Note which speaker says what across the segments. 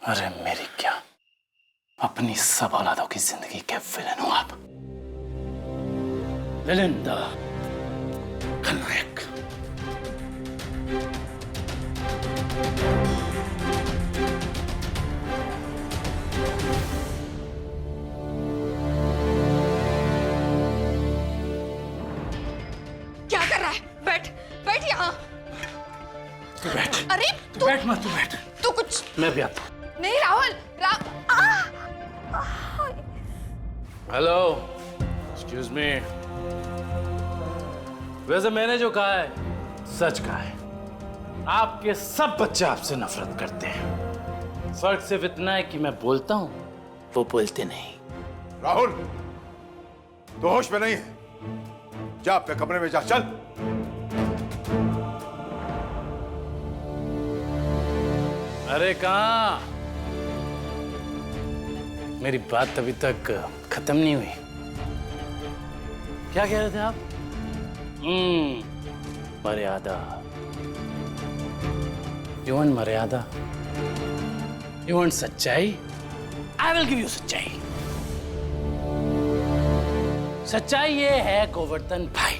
Speaker 1: अरे मेरी क्या, अपनी सब औलादों की जिंदगी के विलन हो आप। विलन द खलनायक।
Speaker 2: क्या कर रहा है? बैठ बैठ यहाँ।
Speaker 1: तू बैठ।
Speaker 2: अरे तू
Speaker 1: बैठ मत, तू बैठ।
Speaker 2: तू कुछ
Speaker 1: मैं भी आता हूँ।
Speaker 2: नहीं राहुल।
Speaker 1: Hello, excuse me. वैसे मैंने जो कहा है सच कहा है। आपके सब बच्चे आपसे नफरत करते हैं। फर्क सिर्फ इतना है कि मैं बोलता हूं, वो बोलते नहीं।
Speaker 3: राहुल, तो होश में नहीं है। जा अपने कमरे में जा, चल।
Speaker 1: अरे कहाँ? मेरी बात अभी तक खत्म नहीं हुई। क्या कह रहे थे आप? मर्यादा। You want मर्यादा? You want सच्चाई? I will give you सच्चाई। सच्चाई ये है गोवर्धन भाई,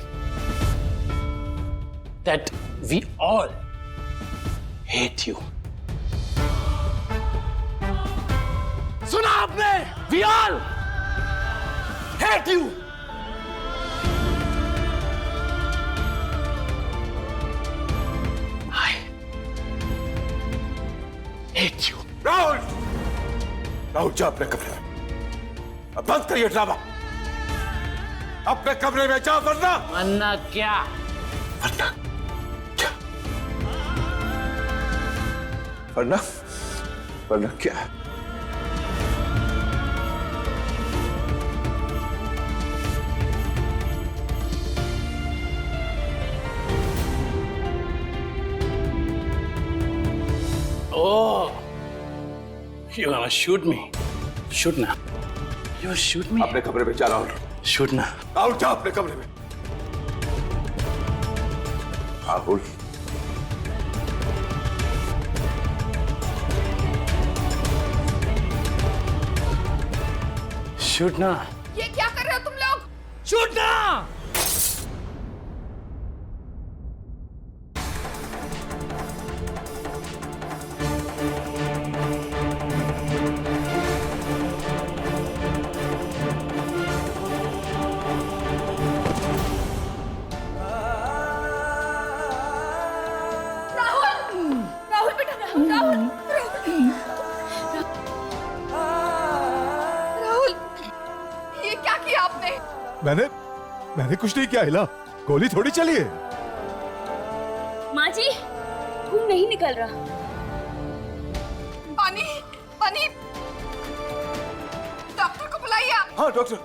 Speaker 1: that we all hate you। सुना आपने? We all hate you। I hate you।
Speaker 3: Rahul, Rahul जा अपने कमरे में। अब बंद करिए ड्रामा। अपने कमरे में जा, वरना
Speaker 1: वरना क्या?
Speaker 3: वरना क्या? वरना वरना क्या?
Speaker 1: Oh, you gonna shoot me? Shoot now। You shoot me?
Speaker 3: अपने कमरे में जा राहुल।
Speaker 1: Shoot now।
Speaker 3: राहुल जा अपने कमरे में। Rahul,
Speaker 1: Shoot now।
Speaker 2: ये क्या कर रहे हो तुम लोग?
Speaker 1: Shoot now।
Speaker 2: राहुल बेटा, राहुल राहुल, ये क्या किया आपने?
Speaker 3: मैंने कुछ नहीं किया हिला। गोली थोड़ी चली है।
Speaker 4: माँ जी, खून नहीं निकल रहा।
Speaker 2: पानी पानी, डॉक्टर को बुलाइए आप।
Speaker 3: हाँ डॉक्टर,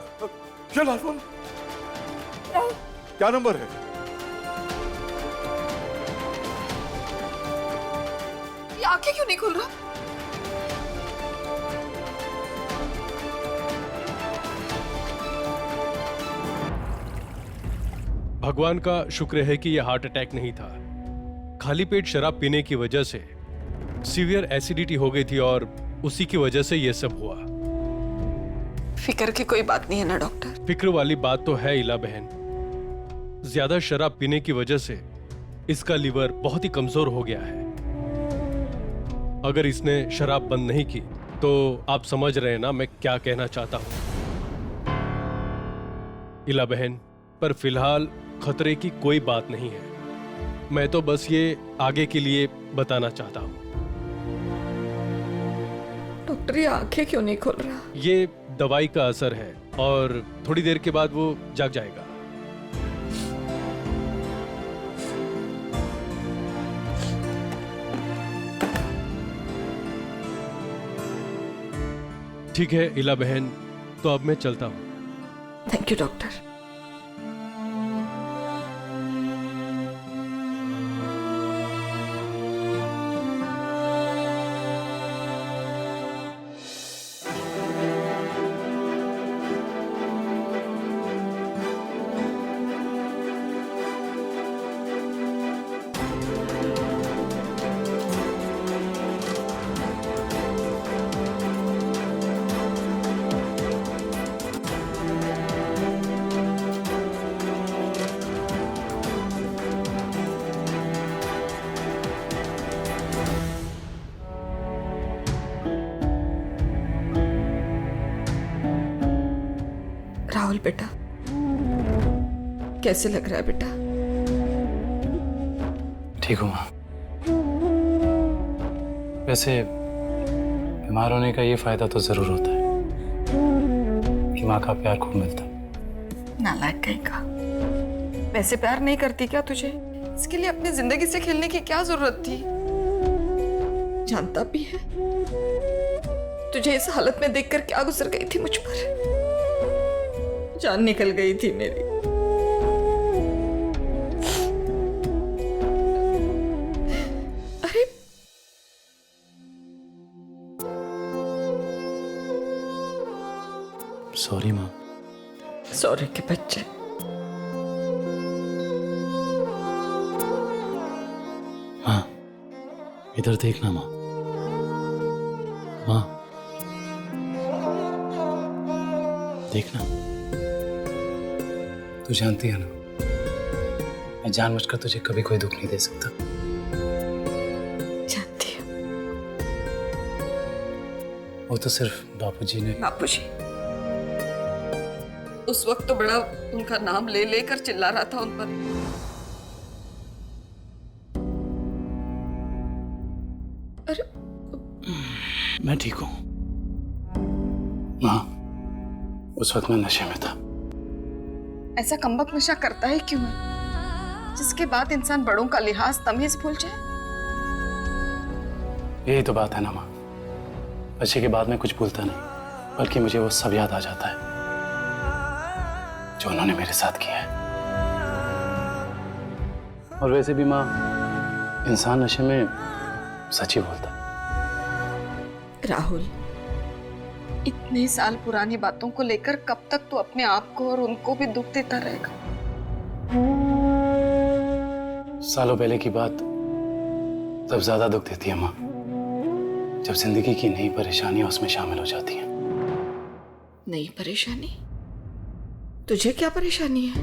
Speaker 3: क्या राहुल?
Speaker 2: राहुल,
Speaker 3: क्या नंबर है?
Speaker 2: ये आंखें क्यों नहीं खुल रहा?
Speaker 5: भगवान का शुक्र है कि यह हार्ट अटैक नहीं था। खाली पेट शराब पीने की वजह से सीवियर एसिडिटी हो गई थी और उसी की वजह से यह सब हुआ।
Speaker 2: फिक्र की कोई बात नहीं है ना डॉक्टर?
Speaker 5: फिक्र वाली बात तो है इला बहन। ज्यादा शराब पीने की वजह से इसका लीवर बहुत ही कमजोर हो गया है। अगर इसने शराब बंद नहीं की तो आप समझ रहे हैं ना मैं क्या कहना चाहता हूं। इला बहन, पर फिलहाल खतरे की कोई बात नहीं है। मैं तो बस ये आगे के लिए बताना चाहता हूं।
Speaker 2: डॉक्टर, ये आंखें क्यों नहीं खुल रहा?
Speaker 5: ये दवाई का असर है और थोड़ी देर के बाद वो जाग जाएगा। ठीक है इला बहन, तो अब मैं चलता हूं।
Speaker 2: Thank you doctor. बेटा, कैसे लग रहा है बेटा?
Speaker 1: ठीक हूँ माँ। वैसे बीमार होने का ये फायदा तो जरूर होता है कि माँ का प्यार खूब मिलता है।
Speaker 2: नालायक कहीं का। वैसे प्यार नहीं करती क्या तुझे? इसके लिए अपनी जिंदगी से खेलने की क्या जरूरत थी? जानता भी है तुझे इस हालत में देखकर क्या गुजर गई थी मुझ पर। जान निकल गई थी मेरी। अरे
Speaker 1: सॉरी माँ।
Speaker 2: सॉरी के बच्चे।
Speaker 1: माँ इधर देखना माँ। माँ देखना। तू जानती है ना, मैं जानबूझकर तुझे कभी कोई दुख नहीं दे सकता।
Speaker 2: जानती हूँ।
Speaker 1: वो तो सिर्फ बापूजी ने।
Speaker 2: बापूजी उस वक्त तो बड़ा उनका नाम ले लेकर चिल्ला रहा था उन पर। अरे
Speaker 1: मैं ठीक हूँ माँ। उस वक्त मैं नशे में था।
Speaker 2: ऐसा कमबख्त नशा करता है क्यों है जिसके बाद इंसान बड़ों का लिहाज तमीज भूल जाए?
Speaker 1: यही तो बात है ना माँ। नशे के बाद में कुछ भूलता नहीं, बल्कि मुझे वो सब याद आ जाता है जो उन्होंने मेरे साथ किया है। और वैसे भी माँ, इंसान नशे में सच ही बोलता है।
Speaker 2: राहुल, इतने साल पुरानी बातों को लेकर कब तक तू अपने आप को और उनको भी दुख देता रहेगा?
Speaker 1: सालों पहले की बात तब ज्यादा दुख देती है माँ, जब जिंदगी की नई परेशानियां उसमें शामिल हो जाती हैं।
Speaker 2: नई परेशानी? तुझे क्या परेशानी है?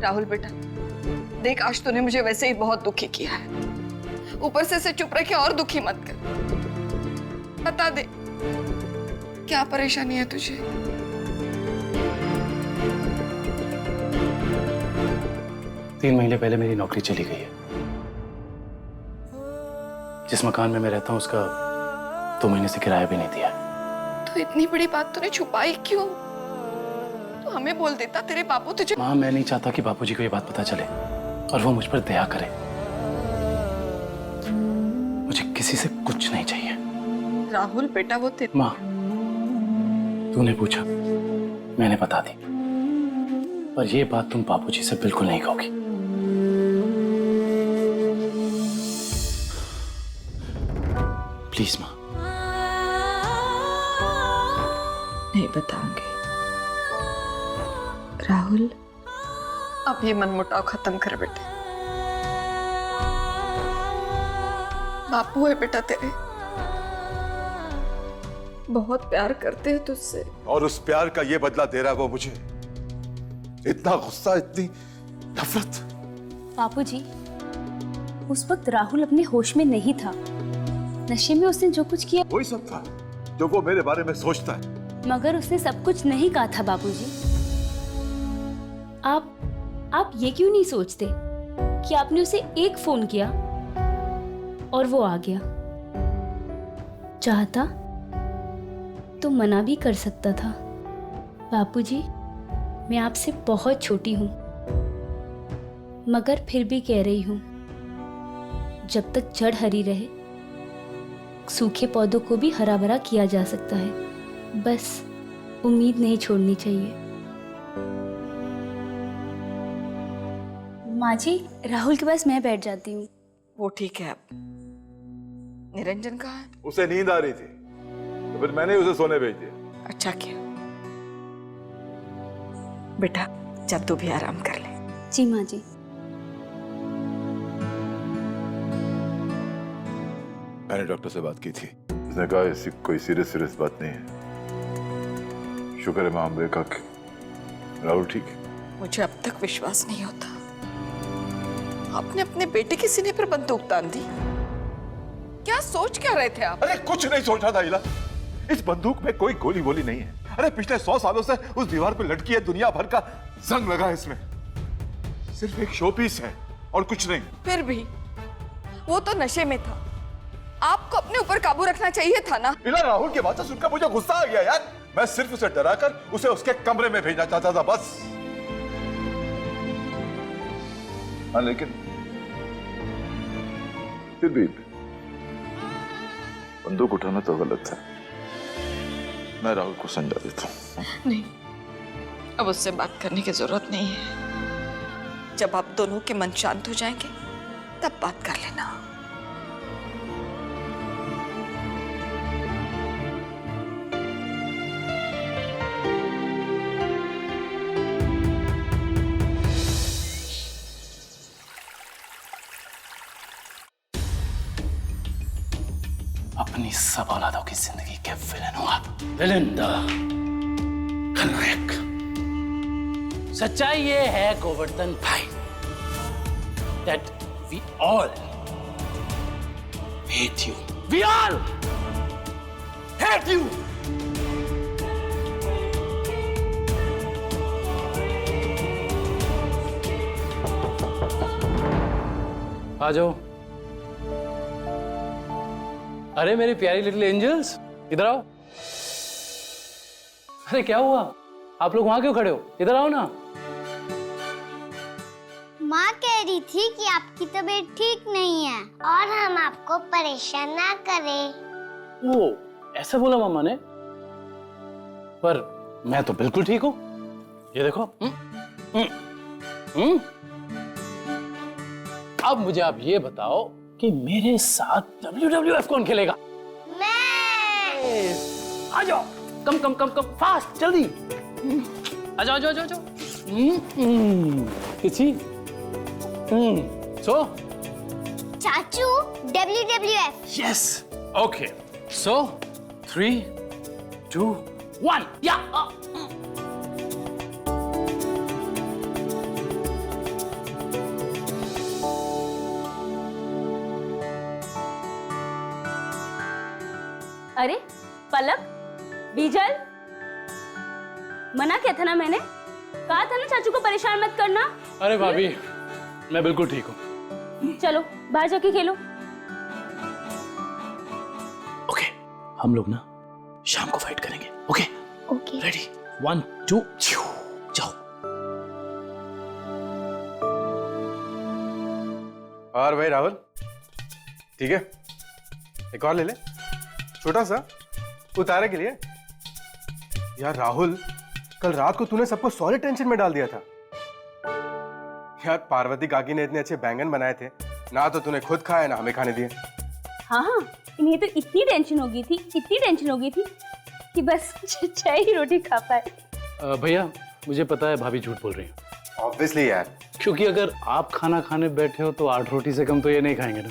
Speaker 2: राहुल बेटा, देख आज तूने मुझे वैसे ही बहुत दुखी किया है। ऊपर से चुप रखे और दुखी मत कर। बता दे क्या परेशानी है तुझे?
Speaker 1: तीन महीने पहले मेरी नौकरी चली गई है। जिस मकान में मैं रहता हूँ उसका 2 महीने से किराया भी नहीं दिया।
Speaker 2: तो इतनी बड़ी बात तूने छुपाई क्यों? तो हमें बोल देता, तेरे बापू तुझे।
Speaker 1: माँ, मैं नहीं चाहता कि बापूजी को ये बात पता चले और वो मुझ पर दया करे। मुझे किसी से कुछ नहीं चाहिए।
Speaker 2: राहुल बेटा, वो तेरे।
Speaker 1: माँ, तूने पूछा, मैंने बता दी, पर ये बात तुम बापूजी से बिल्कुल नहीं कहोगी। प्लीज माँ।
Speaker 2: नहीं बताऊंगी राहुल। अब ये मनमुटाव खत्म कर बेटे। बापू है बेटा तेरे, बहुत प्यार करते हैं तुझसे।
Speaker 3: और उस प्यार का ये बदला दे रहा है वो मुझे। इतना गुस्सा, इतनी नफरत।
Speaker 4: बापूजी, उस वक्त राहुल अपने होश में नहीं था। नशे में उसने जो कुछ किया
Speaker 3: वही सब था जो वो मेरे बारे में सोचता है।
Speaker 4: मगर उसने सब कुछ नहीं कहा था बापूजी। आप ये क्यों नहीं सोचते कि आपने उसे एक फोन किया और वो आ गया? चाहता तो मना भी कर सकता था। बापूजी, मैं आपसे बहुत छोटी हूं, मगर फिर भी कह रही हूं, जब तक जड़ हरी रहे सूखे पौधों को भी हरा भरा किया जा सकता है। बस उम्मीद नहीं छोड़नी चाहिए। माँ जी, राहुल के पास मैं बैठ जाती हूँ।
Speaker 2: वो ठीक है। अब निरंजन कहाँ है?
Speaker 3: उसे नींद आ रही थी तो फिर मैंने उसे सोने भेज दिया।
Speaker 2: अच्छा किया बेटा, जब तू भी आराम कर ले।
Speaker 4: जी माँ जी।
Speaker 3: मैंने डॉक्टर से बात की थी, उसने कहा ऐसी कोई सीरियस बात नहीं है। शुक्र है मां अम्बे का राहुल ठीक है।
Speaker 2: मुझे अब तक विश्वास नहीं होता आपने अपने बेटे के सीने पर बंदूक तान दी? क्या सोच क्या रहे थे आप?
Speaker 3: अरे कुछ नहीं सोचा था इला। इस बंदूक में कोई गोली वोली नहीं है। अरे पिछले 100 सालों से उस दीवार पे लटकी है दुनिया भर का जंग लगा है इसमें। सिर्फ एक शो पीस है और कुछ नहीं।
Speaker 2: फिर भी वो तो नशे में था, आपको अपने ऊपर काबू रखना चाहिए था ना।
Speaker 3: इला, राहुल की बातें सुनकर मुझे गुस्सा आ गया यार। मैं सिर्फ उसे डराकर उसे उसके कमरे में भेजना चाहता था बस। हाँ, लेकिन फिर भी बंदूक उठाना तो गलत था। मैं राहुल को समझा देता हूँ।
Speaker 2: नहीं, अब उससे बात करने की जरूरत नहीं है। जब आप दोनों के मन शांत हो जाएंगे तब बात कर लेना।
Speaker 1: अपनी सब औलादों की जिंदगी के विलन हो आप। विलन द खलनायक। सच्चाई ये है गोवर्धन भाई, that we all hate you. We all hate you. आ जाओ। अरे मेरी प्यारी लिटिल एंजल्स, इधर आओ। अरे क्या हुआ, आप लोग वहां क्यों खड़े हो? इधर आओ ना।
Speaker 6: माँ कह रही थी कि आपकी तबीयत ठीक नहीं है और हम आपको परेशान ना करें।
Speaker 1: वो ऐसा बोला मामा ने, पर मैं तो बिल्कुल ठीक हूँ। ये देखो। अब मुझे आप ये बताओ कि मेरे साथ WWF कौन खेलेगा?
Speaker 6: मैं।
Speaker 1: आ जाओ, कम कम कम कम, फास्ट, जल्दी। आ जाओ, जाओ, जाओ, जाओ। किसी? So?
Speaker 6: चाचू, WWF।
Speaker 1: Yes. Okay. So 3, 2, 1. Yeah.
Speaker 4: अरे पलक, बीजल, मना किया था ना मैंने? कहा था ना चाचू को परेशान मत करना।
Speaker 1: अरे भाभी, मैं बिल्कुल ठीक हूँ।
Speaker 4: चलो बाहर जाके खेलो।
Speaker 1: ओके, हम लोग ना शाम को फाइट करेंगे। ओके?
Speaker 4: ओके।
Speaker 1: रेडी? 1, 2, जाओ।
Speaker 7: और भाई राहुल, ठीक है, एक और ले ले, छोटा सा, उतारे के लिए। यार राहुल, कल रात को तूने सबको सॉलिड टेंशन में डाल दिया था। यार पार्वती काकी ने इतने अच्छे बैंगन बनाए थे, ना तो तूने खुद खाया ना हमें खाने दिए।
Speaker 4: हाँ हाँ, इन्हें तो इतनी टेंशन हो गई थी, इतनी टेंशन हो गई थी कि बस चाय ही रोटी खा पाए।
Speaker 1: भैया, मुझे पता है भाभी झूठ बोल रही है।
Speaker 7: ऑब्वियसली यार,
Speaker 1: क्योंकि अगर आप खाना खाने बैठे हो तो 8 रोटी से कम तो ये नहीं खाएंगे ना।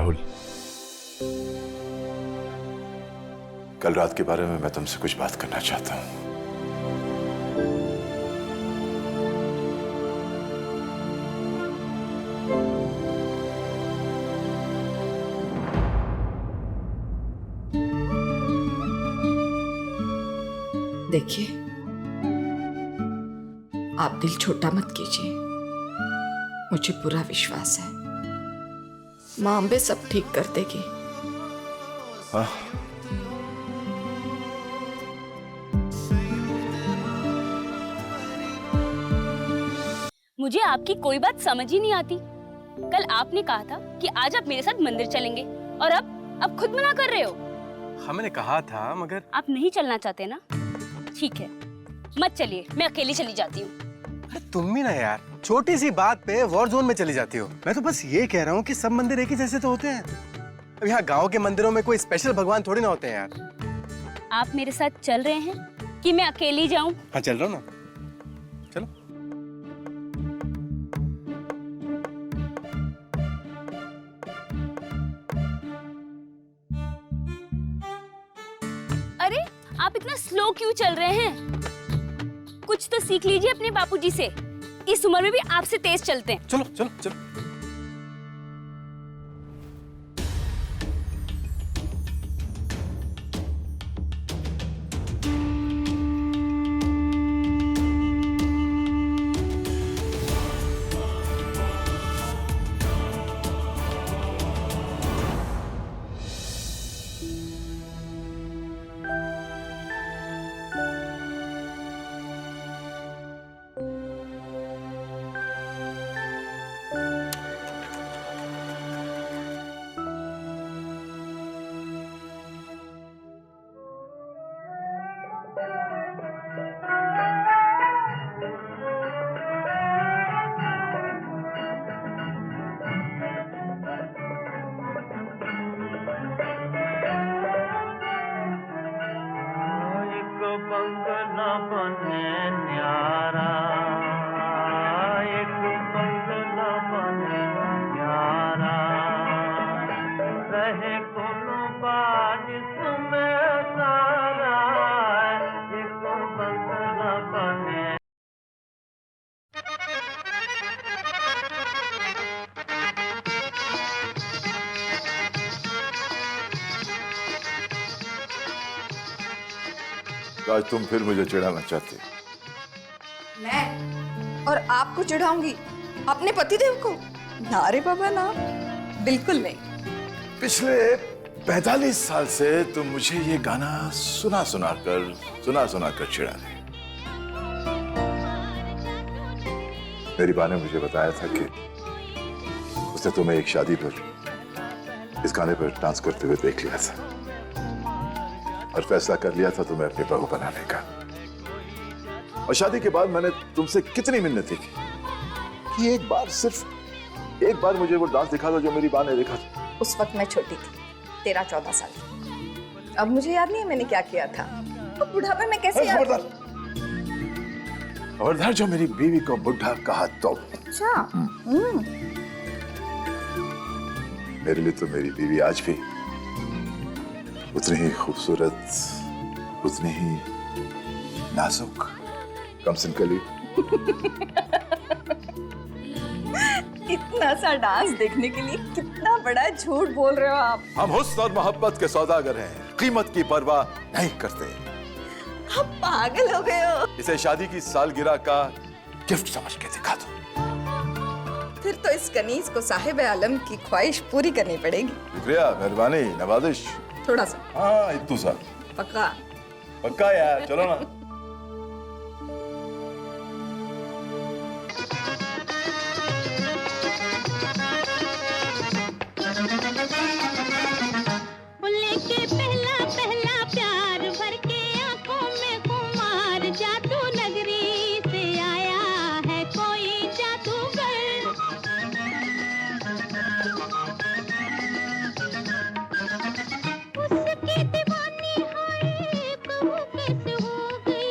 Speaker 3: राहुल, कल रात के बारे में मैं तुमसे कुछ बात करना चाहता हूं।
Speaker 2: देखिए, आप दिल छोटा मत कीजिए। मुझे पूरा विश्वास है माँ अम्बे सब ठीक कर देगी।
Speaker 3: हाँ,
Speaker 4: मुझे आपकी कोई बात समझ ही नहीं आती। कल आपने कहा था कि आज आप मेरे साथ मंदिर चलेंगे और अब खुद मना कर रहे हो।
Speaker 7: हमने कहा था मगर
Speaker 4: आप नहीं चलना चाहते ना? ठीक है, मत चलिए, मैं अकेली चली जाती हूँ।
Speaker 7: अरे तुम भी ना यार, छोटी सी बात पे वॉर जोन में चली जाती हो। मैं तो बस ये कह रहा हूँ कि सब मंदिर एक ही जैसे तो होते हैं। अब यहाँ गांव के मंदिरों में कोई स्पेशल भगवान थोड़ी ना होते हैं यार।
Speaker 4: आप मेरे साथ चल रहे हैं कि मैं अकेली जाऊं?
Speaker 7: हाँ चल रहा हूँ ना, चलो।
Speaker 4: अरे आप इतना स्लो क्यों चल रहे हैं? कुछ तो सीख लीजिए अपने बापूजी से। इस उम्र में भी आपसे तेज चलते हैं।
Speaker 7: चलो चलो चलो।
Speaker 8: बंगला बने न्यारा, एक बंगला बने न्यारा, रहे कोनो बाज में सारा, एक बंगला बने।
Speaker 3: आज तुम फिर मुझे चिढ़ाना चाहते?
Speaker 2: मैं और आपको चिढ़ाऊंगी? अपने पतिदेव को? ना रे बाबा ना, बिल्कुल नहीं।
Speaker 3: पिछले 45 साल से तुम मुझे ये गाना सुना सुना कर चिढ़ा रहे। मेरी माँ ने मुझे बताया था कि उसने तुम्हें एक शादी पर इस गाने पर डांस करते हुए देख लिया था और फैसला कर लिया था तुम्हें अपनी बहू बनाने का। और शादी के बाद मैंने तुमसे कितनी मिन्नतें की कि एक बार, सिर्फ एक बार मुझे वो डांस दिखा दो जो मेरी माँ ने देखा था।
Speaker 2: उस वक्त मैं छोटी थी, 13-14 साल की। अब मुझे याद नहीं है मैंने क्या किया था। तो बुढ़ापे में कैसे याद?
Speaker 3: खबरदार, जो मेरी बीवी को बुढ़ा कहा तो।
Speaker 2: अच्छा।
Speaker 3: मेरे लिए तो मेरी बीवी आज भी उतनी ही खूबसूरत, उतनी ही नाजुक, कमसिन कली।
Speaker 2: इतना सा डांस देखने के लिए कितना बड़ा झूठ बोल रहे हो आप।
Speaker 3: हम हुस्न और मोहब्बत के सौदागर हैं, कीमत की परवाह नहीं करते।
Speaker 2: आप पागल हो गए हो।
Speaker 3: इसे शादी की सालगिरह का गिफ्ट समझ के दिखा दो।
Speaker 2: फिर तो इस कनीज को साहिब आलम की ख्वाहिश पूरी करनी पड़ेगी।
Speaker 3: शुक्रिया, मेहरबानी, नवाजिश।
Speaker 2: थोड़ा सा।
Speaker 3: हाँ, इतना सा।
Speaker 2: पक्का?
Speaker 3: पक्का यार, चलो ना।
Speaker 9: लेके पहला पहला प्यार भर के आंखों में खुमार, जादू नगरी से आया है कोई जादूगर। उसकी दीवानी हाय कहूँ कैसे हो गई।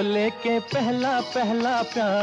Speaker 8: लेके पहला पहला प्यार